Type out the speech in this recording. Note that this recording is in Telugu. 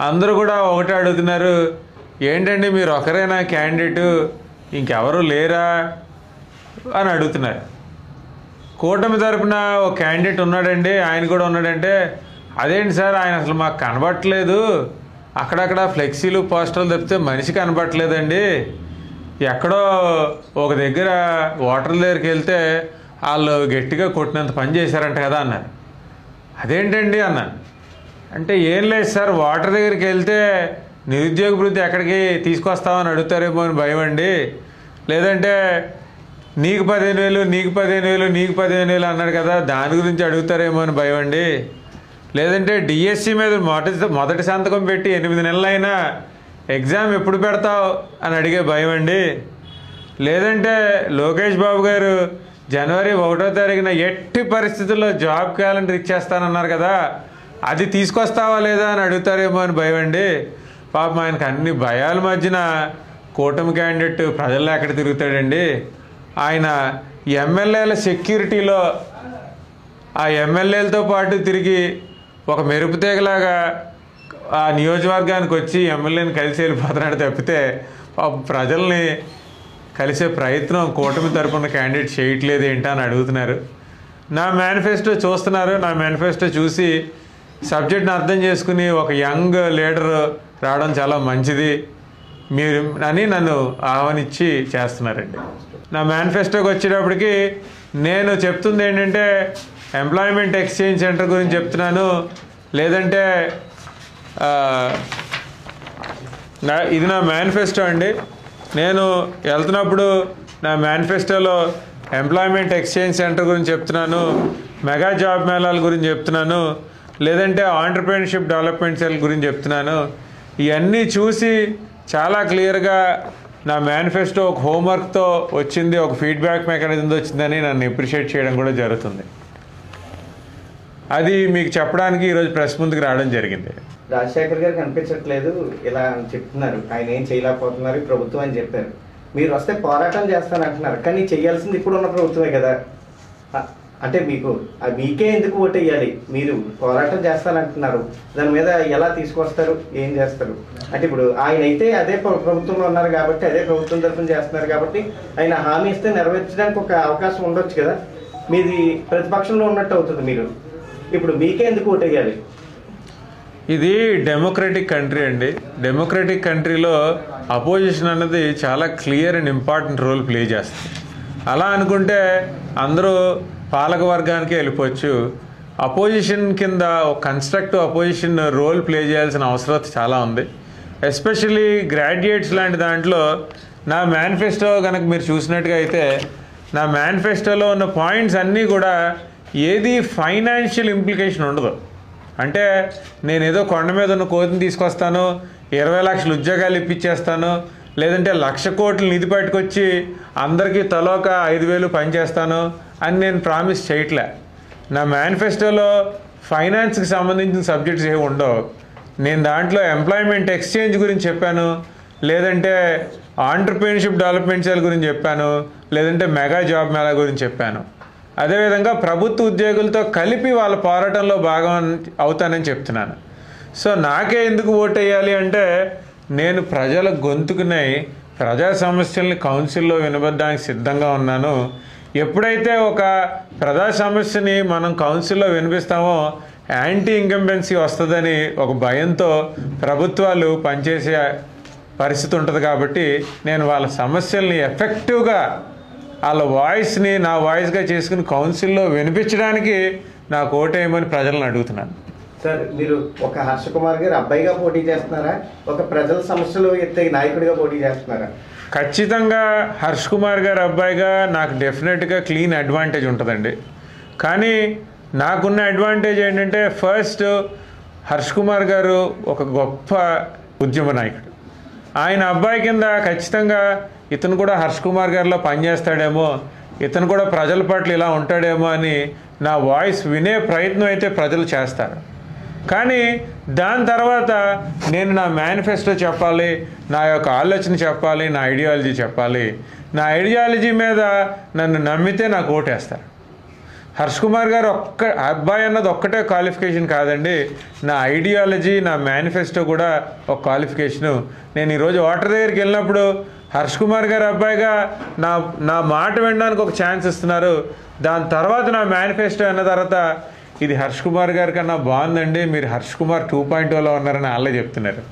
అందరూ కూడా ఒకటే అడుగుతున్నారు, ఏంటండి మీరు ఒకరేనా క్యాండిడేటు, ఇంకెవరు లేరా అని అడుగుతున్నారు. కూటమి తరపున ఒక క్యాండిడేట్ ఉన్నాడండి, ఆయన కూడా ఉన్నాడంటే, అదేంటి సార్ ఆయన అసలు మాకు కనబట్టలేదు, అక్కడక్కడ ఫ్లెక్సీలు పోస్టర్లు తప్పితే మనిషి కనబట్టలేదండి, ఎక్కడో ఒక దగ్గర ఓటర్ల దగ్గరికి వెళ్తే వాళ్ళు గట్టిగా కొట్టినంత పని చేశారంట కదా అన్నారు. అదేంటండి అన్నాను. అంటే ఏం లేదు సార్, ఓటర్ దగ్గరికి వెళ్తే నిరుద్యోగ వృద్ధి ఎక్కడికి తీసుకొస్తామని అడుగుతారేమో అని భయం అండి, లేదంటే నీకు 15,000 నీకు 15,000 నీకు 15,000 అన్నాడు కదా దాని గురించి అడుగుతారేమో అని భయం అండి, లేదంటే డిఎస్సి మీద మొదటి సంతకం పెట్టి 8 నెలలైనా ఎగ్జామ్ ఎప్పుడు పెడతావు అని అడిగే భయం అండి, లేదంటే లోకేష్ బాబు గారు జనవరి 1వ తారీఖున ఎట్టి పరిస్థితుల్లో జాబ్ క్యాలెండర్ ఇచ్చేస్తానన్నారు కదా అది తీసుకొస్తావా లేదా అని అడుగుతారేమో అని భయం అండి. పాపం ఆయనకు అన్ని భయాల మధ్యన కూటమి క్యాండిడేట్ ప్రజల్లో ఎక్కడ తిరుగుతాడండి. ఆయన ఎమ్మెల్యేల సెక్యూరిటీలో ఆ ఎమ్మెల్యేలతో పాటు తిరిగి ఒక మెరుపుతీగలాగా ఆ నియోజకవర్గానికి వచ్చి ఎమ్మెల్యేని కలిసి వెళ్ళిపోతున్నాడు తప్పితే ప్రజల్ని కలిసే ప్రయత్నం కూటమి తరపున క్యాండిడేట్ చేయట్లేదు ఏంటా అని అడుగుతున్నారు. నా మేనిఫెస్టో చూస్తున్నారు, నా మేనిఫెస్టో చూసి సబ్జెక్ట్ని అర్థం చేసుకుని ఒక యంగ్ లీడర్ రావడం చాలా మంచిది మీరు అని నన్ను ఆహ్వానించి చేస్తున్నారండి. నా మేనిఫెస్టోకి వచ్చేటప్పటికి నేను చెప్తుంది ఏంటంటే ఎంప్లాయ్మెంట్ ఎక్స్చేంజ్ సెంటర్ గురించి చెప్తున్నాను, లేదంటే ఇది నా మేనిఫెస్టో అండి. నేను వెళ్తున్నప్పుడు నా మేనిఫెస్టోలో ఎంప్లాయ్మెంట్ ఎక్స్చేంజ్ సెంటర్ గురించి చెప్తున్నాను, మెగా జాబ్ మేళాల గురించి చెప్తున్నాను, లేదంటే ఆంటర్‌ప్రెన్యూర్‌షిప్ డెవలప్మెంట్ సెల్ గురించి చెప్తున్నాను. ఇవన్నీ చూసి చాలా క్లియర్గా నా మేనిఫెస్టో ఒక హోంవర్క్తో వచ్చింది, ఒక ఫీడ్బ్యాక్ మెకానిజంతో వచ్చిందని నన్ను అప్రిషియేట్ చేయడం కూడా జరుగుతుంది. అది మీకు చెప్పడానికి ఈరోజు ప్రెస్ ముందుకు రావడం జరిగింది. రాజశేఖర్ గారు కనిపించట్లేదు ఇలా చెప్తున్నారు, ఆయన ఏం చేయలేకపోతున్నారు ఈ ప్రభుత్వం అని చెప్పారు. మీరు వస్తే పోరాటం చేస్తానంటున్నారు, కానీ చేయాల్సింది ఇప్పుడున్న ప్రభుత్వమే కదా. అంటే మీకే ఎందుకు ఓటు వేయాలి, మీరు పోరాటం చేస్తానంటున్నారు, దాని మీద ఎలా తీసుకొస్తారు, ఏం చేస్తారు? అంటే ఇప్పుడు ఆయన అయితే అదే ప్రభుత్వంలో ఉన్నారు కాబట్టి, అదే ప్రభుత్వం తరఫున చేస్తున్నారు కాబట్టి ఆయన హామీ ఇస్తే నెరవేర్చడానికి ఒక అవకాశం ఉండొచ్చు కదా. మీది ప్రతిపక్షంలో ఉన్నట్టు అవుతుంది. మీరు ఇప్పుడు మీకే ఎందుకు ఓటు వేయాలి? ఇది డెమోక్రటిక్ కంట్రీ అండి. డెమోక్రటిక్ కంట్రీలో అపోజిషన్ అన్నది చాలా clear and important role play చేస్తుంది. అలా అనుకుంటే అందరూ పాలక వర్గానికి వెళ్ళిపోవచ్చు. అపోజిషన్ కింద ఒక కన్స్ట్రక్టివ్ అపోజిషన్ రోల్ ప్లే చేయాల్సిన అవసరం చాలా ఉంది. ఎస్పెషల్లీ గ్రాడ్యుయేట్స్ లాంటి దాంట్లో నా మేనిఫెస్టో కనుక మీరు చూసినట్టుగా అయితే నా మేనిఫెస్టోలో ఉన్న పాయింట్స్ అన్నీ కూడా ఏది ఫైనాన్షియల్ ఇంప్లికేషన్ ఉండదు. అంటే నేనేదో కొండ మీద ఉన్న కోతిని తీసుకొస్తాను, 20 లక్షల ఉద్యోగాలు ఇప్పించేస్తాను, లేదంటే 1,00,000 కోట్ల నిధి పట్టుకొచ్చి అందరికీ తలోక 5,000 పనిచేస్తాను అని నేను ప్రామిస్ చేయట్లే. నా మేనిఫెస్టోలో ఫైనాన్స్కి సంబంధించిన సబ్జెక్ట్స్ ఏమి ఉండవు. నేను దాంట్లో ఎంప్లాయ్మెంట్ ఎక్స్చేంజ్ గురించి చెప్పాను, లేదంటే ఆంటర్‌ప్రెన్యూర్‌షిప్ డెవలప్మెంట్ సెల్ గురించి చెప్పాను, లేదంటే మెగా జాబ్ మేళా గురించి చెప్పాను. అదేవిధంగా ప్రభుత్వ ఉద్యోగులతో కలిపి వాళ్ళ పోరాటంలో భాగం అవుతానని చెప్తున్నాను. సో నాకే ఎందుకు ఓటు వేయాలి అంటే నేను ప్రజల గొంతుకునై ప్రజా సమస్యల్ని కౌన్సిల్లో వినబడడానికి సిద్ధంగా ఉన్నాను. ఎప్పుడైతే ఒక ప్రజా సమస్యని మనం కౌన్సిల్లో వినిపిస్తామో యాంటీ ఇంకంబెన్సీ వస్తుందని ఒక భయంతో ప్రభుత్వాలు పనిచేసే పరిస్థితి ఉంటుంది. కాబట్టి నేను వాళ్ళ సమస్యల్ని ఎఫెక్టివ్గా వాళ్ళ వాయిస్ని నా వాయిస్గా చేసుకుని కౌన్సిల్లో వినిపించడానికి నాకు ఓటేయమని ప్రజలను అడుగుతున్నాను. సార్, మీరు ఒక హర్ష కుమార్ గారు అబ్బాయిగా పోటీ చేస్తున్నారా, ఒక ప్రజల సమస్యలు ఎత్తే నాయకుడిగా పోటీ చేస్తున్నారా? ఖచ్చితంగా హర్ష్ కుమార్ గారు అబ్బాయిగా నాకు డెఫినెట్గా క్లీన్ అడ్వాంటేజ్ ఉంటుందండి. కానీ నాకున్న అడ్వాంటేజ్ ఏంటంటే ఫస్ట్ హర్ష్ కుమార్ గారు ఒక గొప్ప ఉద్యమ నాయకుడు. ఆయన అబ్బాయి కింద ఖచ్చితంగా ఇతను కూడా హర్ష్ కుమార్ గారిలో పనిచేస్తాడేమో, ఇతను కూడా ప్రజల పట్ల ఇలా ఉంటాడేమో అని నా వాయిస్ వినే ప్రయత్నం అయితే ప్రజలు చేస్తారు. కానీ దాని తర్వాత నేను నా మేనిఫెస్టో చెప్పాలి, నా యొక్క ఆలోచన చెప్పాలి, నా ఐడియాలజీ చెప్పాలి. నా ఐడియాలజీ మీద నన్ను నమ్మితే నాకు ఓటేస్తారు. హర్ష్ కుమార్ గారు అబ్బాయి అన్నది ఒక్కటే క్వాలిఫికేషన్ కాదండి, నా ఐడియాలజీ, నా మేనిఫెస్టో కూడా ఒక క్వాలిఫికేషను. నేను ఈరోజు ఓటర్ దగ్గరికి వెళ్ళినప్పుడు హర్ష్ కుమార్ గారు అబ్బాయిగా నా మాట వినడానికి ఒక ఛాన్స్ ఇస్తున్నారు. దాని తర్వాత నా మేనిఫెస్టో అన్న తర్వాత ఇది హర్ష్ కుమార్ గారి కన్నా బాగుందండి, మీరు హర్ష్ కుమార్ 2.0లో ఉన్నారని వాళ్ళే చెప్తున్నారు.